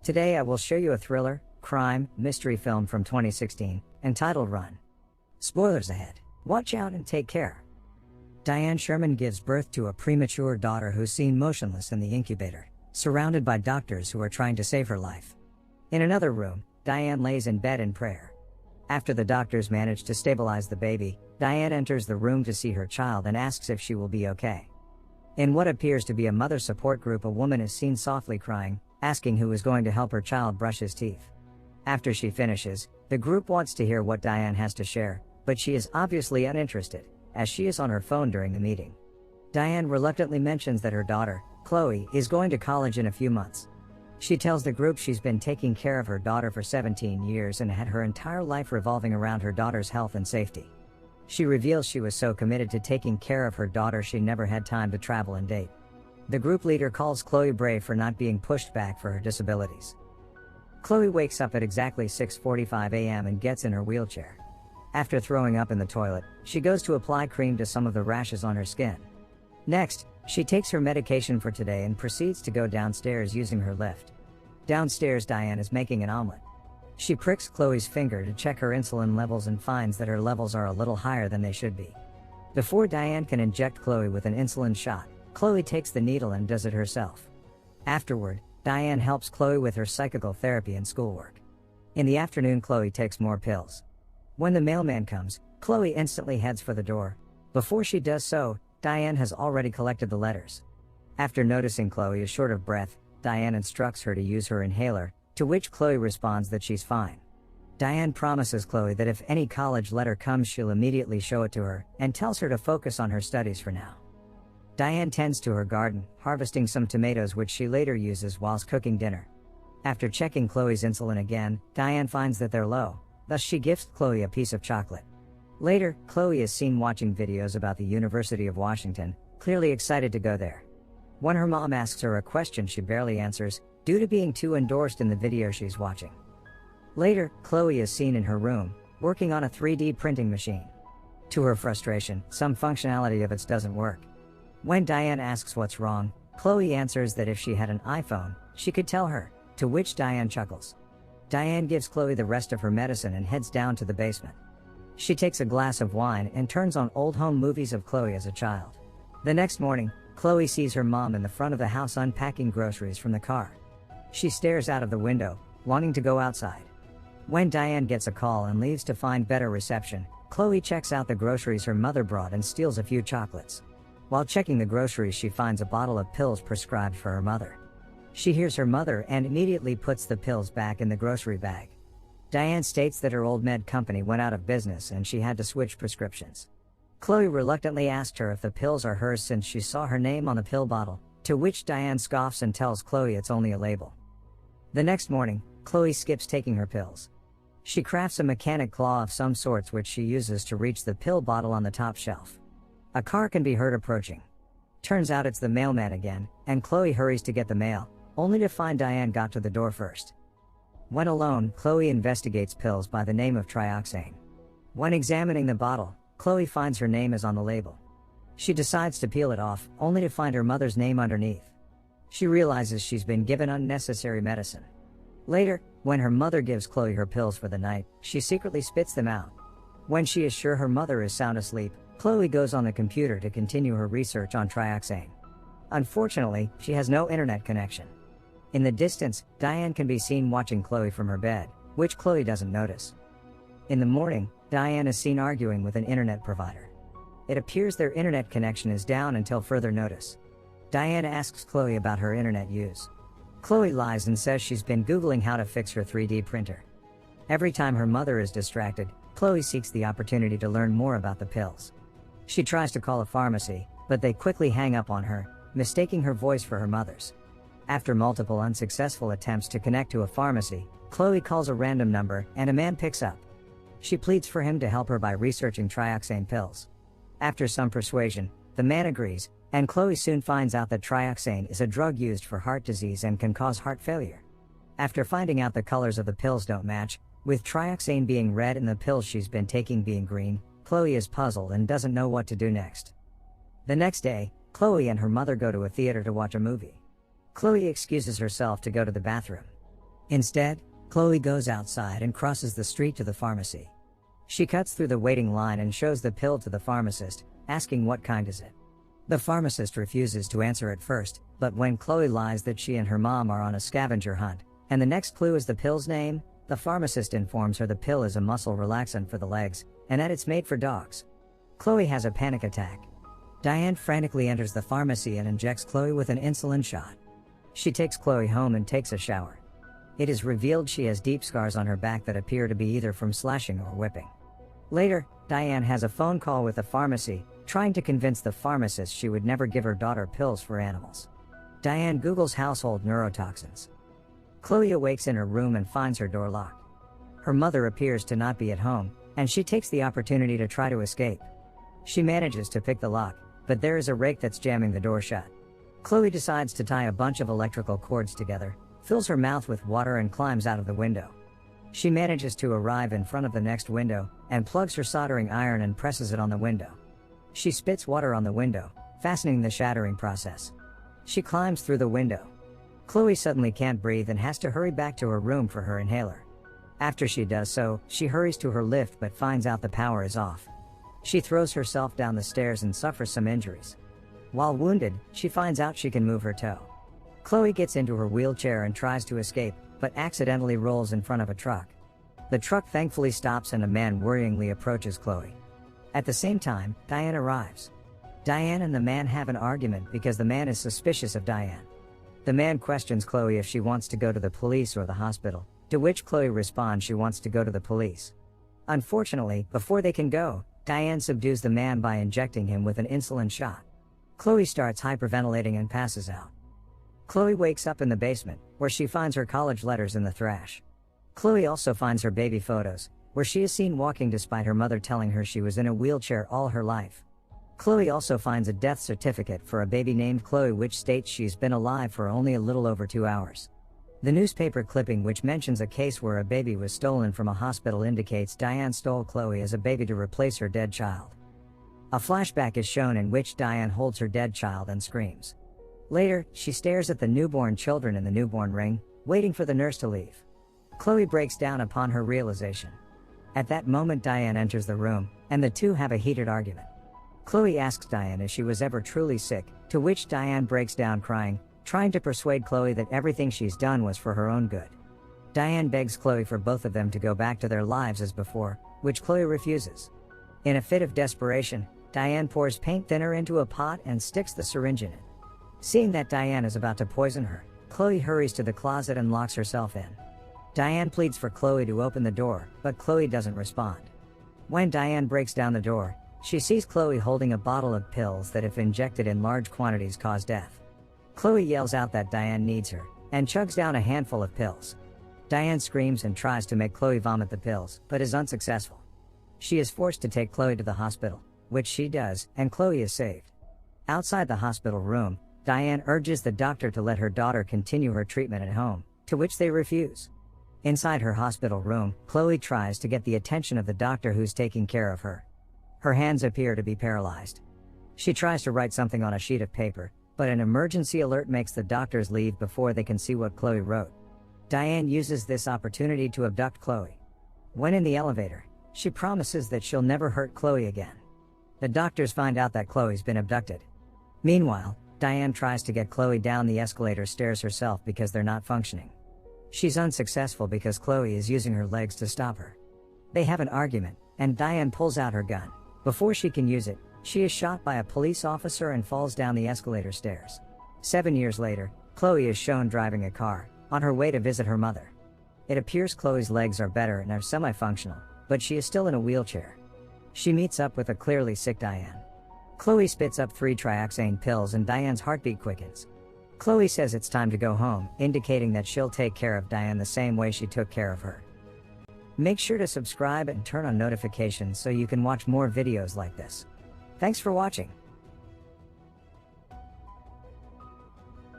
Today I will show you a thriller, crime, mystery film from 2016, entitled Run. Spoilers ahead. Watch out and take care. Diane Sherman gives birth to a premature daughter who's seen motionless in the incubator, surrounded by doctors who are trying to save her life. In another room, Diane lays in bed in prayer. After the doctors manage to stabilize the baby, Diane enters the room to see her child and asks if she will be okay. In what appears to be a mother support group, a woman is seen softly crying, asking who is going to help her child brush his teeth. After she finishes, the group wants to hear what Diane has to share, but she is obviously uninterested, as she is on her phone during the meeting. Diane reluctantly mentions that her daughter, Chloe, is going to college in a few months. She tells the group she's been taking care of her daughter for 17 years and had her entire life revolving around her daughter's health and safety. She reveals she was so committed to taking care of her daughter she never had time to travel and date. The group leader calls Chloe brave for not being pushed back for her disabilities. Chloe wakes up at exactly 6:45 a.m. and gets in her wheelchair. After throwing up in the toilet, she goes to apply cream to some of the rashes on her skin. Next, she takes her medication for today and proceeds to go downstairs using her lift. Downstairs, Diane is making an omelet. She pricks Chloe's finger to check her insulin levels and finds that her levels are a little higher than they should be. Before Diane can inject Chloe with an insulin shot, Chloe takes the needle and does it herself. Afterward, Diane helps Chloe with her psychical therapy and schoolwork. In the afternoon, Chloe takes more pills. When the mailman comes, Chloe instantly heads for the door. Before she does so, Diane has already collected the letters. After noticing Chloe is short of breath, Diane instructs her to use her inhaler, to which Chloe responds that she's fine. Diane promises Chloe that if any college letter comes, she'll immediately show it to her, and tells her to focus on her studies for now. Diane tends to her garden, harvesting some tomatoes which she later uses whilst cooking dinner. After checking Chloe's insulin again, Diane finds that they're low, thus she gifts Chloe a piece of chocolate. Later, Chloe is seen watching videos about the University of Washington, clearly excited to go there. When her mom asks her a question, she barely answers, due to being too engrossed in the video she's watching. Later, Chloe is seen in her room, working on a 3D printing machine. To her frustration, some functionality of it doesn't work. When Diane asks what's wrong, Chloe answers that if she had an iPhone, she could tell her, to which Diane chuckles. Diane gives Chloe the rest of her medicine and heads down to the basement. She takes a glass of wine and turns on old home movies of Chloe as a child. The next morning, Chloe sees her mom in the front of the house unpacking groceries from the car. She stares out of the window, longing to go outside. When Diane gets a call and leaves to find better reception, Chloe checks out the groceries her mother brought and steals a few chocolates. While checking the groceries, she finds a bottle of pills prescribed for her mother. She hears her mother and immediately puts the pills back in the grocery bag. Diane states that her old med company went out of business and she had to switch prescriptions. Chloe reluctantly asked her if the pills are hers since she saw her name on the pill bottle, to which Diane scoffs and tells Chloe it's only a label. The next morning, Chloe skips taking her pills. She crafts a mechanic claw of some sorts which she uses to reach the pill bottle on the top shelf. A car can be heard approaching. Turns out it's the mailman again, and Chloe hurries to get the mail, only to find Diane got to the door first. When alone, Chloe investigates pills by the name of trioxane. When examining the bottle, Chloe finds her name is on the label. She decides to peel it off, only to find her mother's name underneath. She realizes she's been given unnecessary medicine. Later, when her mother gives Chloe her pills for the night, she secretly spits them out. When she is sure her mother is sound asleep, Chloe goes on the computer to continue her research on trioxane. Unfortunately, she has no internet connection. In the distance, Diane can be seen watching Chloe from her bed, which Chloe doesn't notice. In the morning, Diane is seen arguing with an internet provider. It appears their internet connection is down until further notice. Diane asks Chloe about her internet use. Chloe lies and says she's been Googling how to fix her 3D printer. Every time her mother is distracted, Chloe seeks the opportunity to learn more about the pills. She tries to call a pharmacy, but they quickly hang up on her, mistaking her voice for her mother's. After multiple unsuccessful attempts to connect to a pharmacy, Chloe calls a random number and a man picks up. She pleads for him to help her by researching trioxane pills. After some persuasion, the man agrees, and Chloe soon finds out that trioxane is a drug used for heart disease and can cause heart failure. After finding out the colors of the pills don't match, with trioxane being red and the pills she's been taking being green, Chloe is puzzled and doesn't know what to do next. The next day, Chloe and her mother go to a theater to watch a movie. Chloe excuses herself to go to the bathroom. Instead, Chloe goes outside and crosses the street to the pharmacy. She cuts through the waiting line and shows the pill to the pharmacist, asking what kind is it. The pharmacist refuses to answer at first, but when Chloe lies that she and her mom are on a scavenger hunt, and the next clue is the pill's name, the pharmacist informs her the pill is a muscle relaxant for the legs, and that it's made for dogs. Chloe has a panic attack. Diane frantically enters the pharmacy and injects Chloe with an insulin shot. She takes Chloe home and takes a shower. It is revealed she has deep scars on her back that appear to be either from slashing or whipping. Later, Diane has a phone call with the pharmacy, trying to convince the pharmacist she would never give her daughter pills for animals. Diane Googles household neurotoxins. Chloe awakes in her room and finds her door locked. Her mother appears to not be at home, and she takes the opportunity to try to escape. She manages to pick the lock, but there is a rake that's jamming the door shut. Chloe decides to tie a bunch of electrical cords together, fills her mouth with water and climbs out of the window. She manages to arrive in front of the next window, and plugs her soldering iron and presses it on the window. She spits water on the window, fastening the shattering process. She climbs through the window. Chloe suddenly can't breathe and has to hurry back to her room for her inhaler. After she does so, she hurries to her lift but finds out the power is off. She throws herself down the stairs and suffers some injuries. While wounded, she finds out she can move her toe. Chloe gets into her wheelchair and tries to escape, but accidentally rolls in front of a truck. The truck thankfully stops and a man worryingly approaches Chloe. At the same time, Diane arrives. Diane and the man have an argument because the man is suspicious of Diane. The man questions Chloe if she wants to go to the police or the hospital, to which Chloe responds she wants to go to the police. Unfortunately, before they can go, Diane subdues the man by injecting him with an insulin shot. Chloe starts hyperventilating and passes out. Chloe wakes up in the basement, where she finds her college letters in the trash. Chloe also finds her baby photos, where she is seen walking despite her mother telling her she was in a wheelchair all her life. Chloe also finds a death certificate for a baby named Chloe which states she's been alive for only a little over 2 hours. The newspaper clipping which mentions a case where a baby was stolen from a hospital indicates Diane stole Chloe as a baby to replace her dead child. A flashback is shown in which Diane holds her dead child and screams. Later, she stares at the newborn children in the newborn ring, waiting for the nurse to leave. Chloe breaks down upon her realization. At that moment Diane enters the room, and the two have a heated argument. Chloe asks Diane if she was ever truly sick, to which Diane breaks down crying, trying to persuade Chloe that everything she's done was for her own good. Diane begs Chloe for both of them to go back to their lives as before, which Chloe refuses. In a fit of desperation, Diane pours paint thinner into a pot and sticks the syringe in it. Seeing that Diane is about to poison her, Chloe hurries to the closet and locks herself in. Diane pleads for Chloe to open the door, but Chloe doesn't respond. When Diane breaks down the door, she sees Chloe holding a bottle of pills that if injected in large quantities cause death. Chloe yells out that Diane needs her, and chugs down a handful of pills. Diane screams and tries to make Chloe vomit the pills, but is unsuccessful. She is forced to take Chloe to the hospital, which she does, and Chloe is saved. Outside the hospital room, Diane urges the doctor to let her daughter continue her treatment at home, to which they refuse. Inside her hospital room, Chloe tries to get the attention of the doctor who's taking care of her. Her hands appear to be paralyzed. She tries to write something on a sheet of paper, but an emergency alert makes the doctors leave before they can see what Chloe wrote. Diane uses this opportunity to abduct Chloe. When in the elevator, she promises that she'll never hurt Chloe again. The doctors find out that Chloe's been abducted. Meanwhile, Diane tries to get Chloe down the escalator stairs herself because they're not functioning. She's unsuccessful because Chloe is using her legs to stop her. They have an argument, and Diane pulls out her gun. Before she can use it, she is shot by a police officer and falls down the escalator stairs. 7 years later, Chloe is shown driving a car, on her way to visit her mother. It appears Chloe's legs are better and are semi-functional, but she is still in a wheelchair. She meets up with a clearly sick Diane. Chloe spits up 3 trioxane pills and Diane's heartbeat quickens. Chloe says it's time to go home, indicating that she'll take care of Diane the same way she took care of her. Make sure to subscribe and turn on notifications so you can watch more videos like this. Thanks for watching.